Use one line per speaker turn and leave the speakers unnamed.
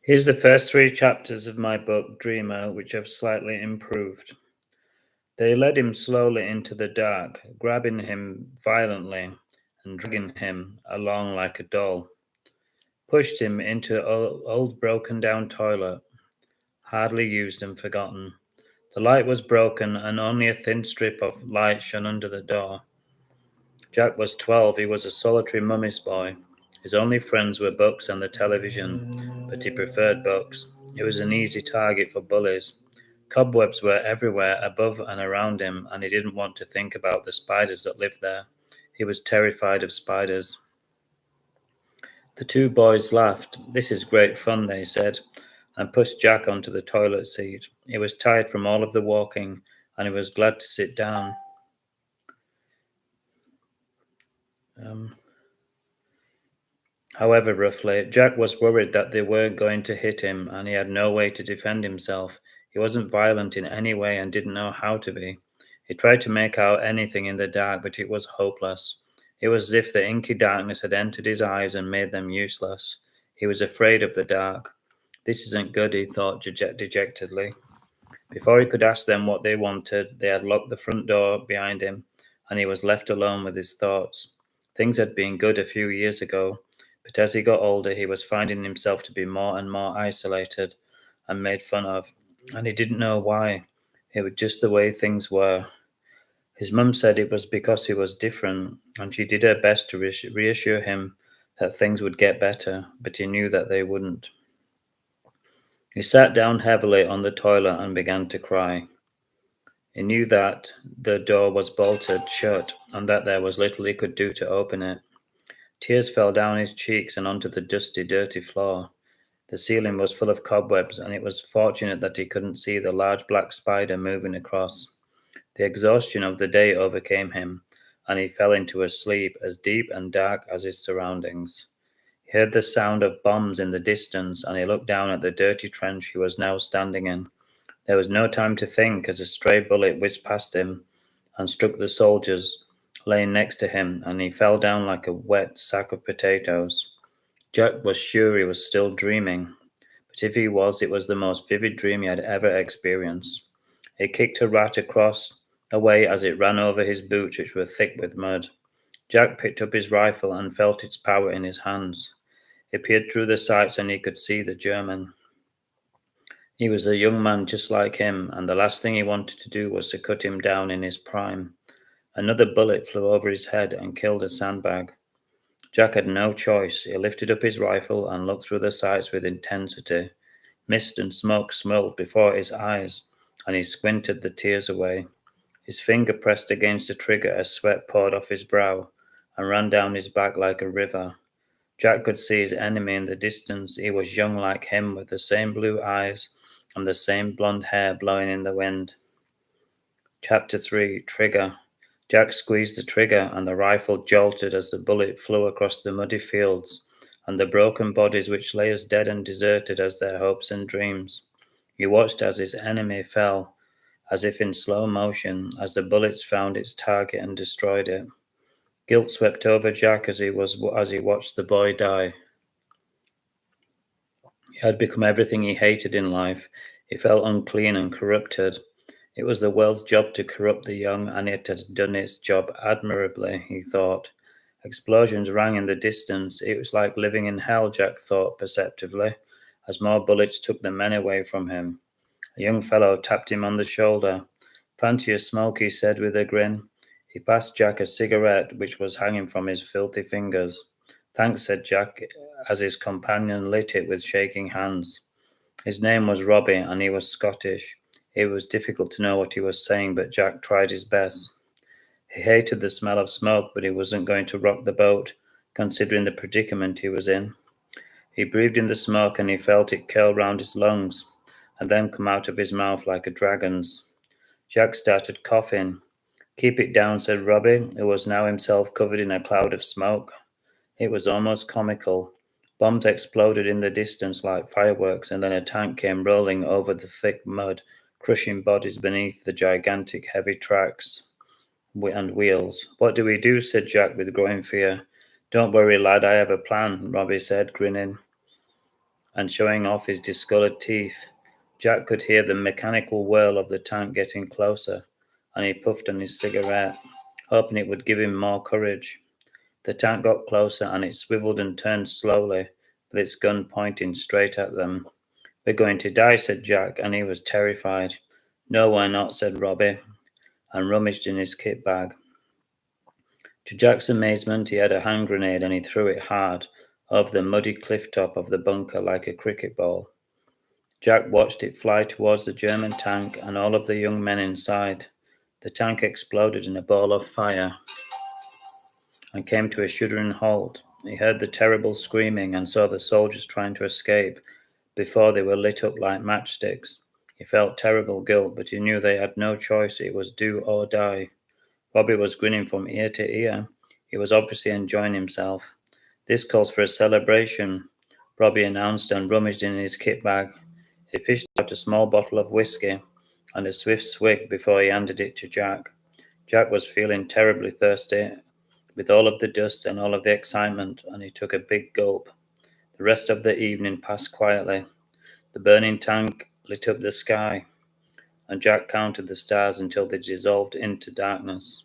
Here's the first three chapters of my book, Dreamer, which have slightly improved. They led him slowly into the dark, grabbing him violently and dragging him along like a doll. Pushed him into an old broken down toilet, hardly used and forgotten. The light was broken and only a thin strip of light shone under the door. Jack was 12. He was a solitary mummy's boy. His only friends were books and the television, but he preferred books. It was an easy target for bullies. Cobwebs were everywhere above and around him, and he didn't want to think about the spiders that lived there. He was terrified of spiders. The two boys laughed. "This is great fun," they said, and pushed Jack onto the toilet seat. He was tired from all of the walking, and he was glad to sit down. Um, However, roughly, Jack was worried that they were going to hit him, and he had no way to defend himself. He wasn't violent in any way and didn't know how to be. He tried to make out anything in the dark, but it was hopeless. It was as if the inky darkness had entered his eyes and made them useless. He was afraid of the dark. "This isn't good," he thought dejectedly. Before he could ask them what they wanted, they had locked the front door behind him, and he was left alone with his thoughts. Things had been good a few years ago, but as he got older, he was finding himself to be more and more isolated and made fun of, and he didn't know why. It was just the way things were. His mum said it was because he was different, and she did her best to reassure him that things would get better, but he knew that they wouldn't. He sat down heavily on the toilet and began to cry. He knew that the door was bolted shut and that there was little he could do to open it. Tears fell down his cheeks and onto the dusty, dirty floor. The ceiling was full of cobwebs, and it was fortunate that he couldn't see the large black spider moving across. The exhaustion of the day overcame him, and he fell into a sleep as deep and dark as his surroundings. He heard the sound of bombs in the distance, and he looked down at the dirty trench he was now standing in. There was no time to think as a stray bullet whizzed past him and struck the soldiers laying next to him, and he fell down like a wet sack of potatoes. Jack was sure he was still dreaming, but if he was, it was the most vivid dream he had ever experienced. He kicked a rat across away as it ran over his boots, which were thick with mud. Jack picked up his rifle and felt its power in his hands. He peered through the sights and he could see the German. He was a young man just like him, and the last thing he wanted to do was to cut him down in his prime. Another bullet flew over his head and killed a sandbag. Jack had no choice. He lifted up his rifle and looked through the sights with intensity. Mist and smoke smoked before his eyes, and he squinted the tears away. His finger pressed against the trigger as sweat poured off his brow and ran down his back like a river. Jack could see his enemy in the distance. He was young like him, with the same blue eyes and the same blonde hair blowing in the wind. Chapter 3 Trigger. Jack squeezed the trigger, and the rifle jolted as the bullet flew across the muddy fields and the broken bodies which lay as dead and deserted as their hopes and dreams. He watched as his enemy fell, as if in slow motion, as the bullets found its target and destroyed it. Guilt swept over Jack as he watched the boy die. He had become everything he hated in life. He felt unclean and corrupted. It was the world's job to corrupt the young, and it had done its job admirably, he thought. Explosions rang in the distance. It was like living in hell, Jack thought perceptively, as more bullets took the men away from him. A young fellow tapped him on the shoulder. "Fancy a smoke," he said with a grin. He passed Jack a cigarette which was hanging from his filthy fingers. "Thanks," said Jack, as his companion lit it with shaking hands. His name was Robbie, and he was Scottish. It was difficult to know what he was saying, but Jack tried his best. He hated the smell of smoke, but he wasn't going to rock the boat, considering the predicament he was in. He breathed in the smoke, and he felt it curl round his lungs, and then come out of his mouth like a dragon's. Jack started coughing. "Keep it down," said Robbie, who was now himself covered in a cloud of smoke. It was almost comical. Bombs exploded in the distance like fireworks, and then a tank came rolling over the thick mud, crushing bodies beneath the gigantic heavy tracks and wheels. "What do we do?" said Jack with growing fear. "Don't worry, lad, I have a plan," Robbie said, grinning. and showing off his discoloured teeth. Jack could hear the mechanical whirl of the tank getting closer, and he puffed on his cigarette, hoping it would give him more courage. The tank got closer, and it swiveled and turned slowly, with its gun pointing straight at them. "We're going to die," said Jack, and he was terrified. "No, we're not," said Robbie, and rummaged in his kit bag. To Jack's amazement, he had a hand grenade and he threw it hard over the muddy cliff top of the bunker like a cricket ball. Jack watched it fly towards the German tank and all of the young men inside. The tank exploded in a ball of fire and came to a shuddering halt. He heard the terrible screaming and saw the soldiers trying to escape before they were lit up like matchsticks. He felt terrible guilt, but he knew they had no choice. It was do or die. Robbie was grinning from ear to ear. He was obviously enjoying himself. "This calls for a celebration," Robbie announced and rummaged in his kit bag. He fished out a small bottle of whiskey and a swift swig before he handed it to Jack. Jack was feeling terribly thirsty with all of the dust and all of the excitement, and he took a big gulp. The rest of the evening passed quietly. The burning tank lit up the sky, and Jack counted the stars until they dissolved into darkness.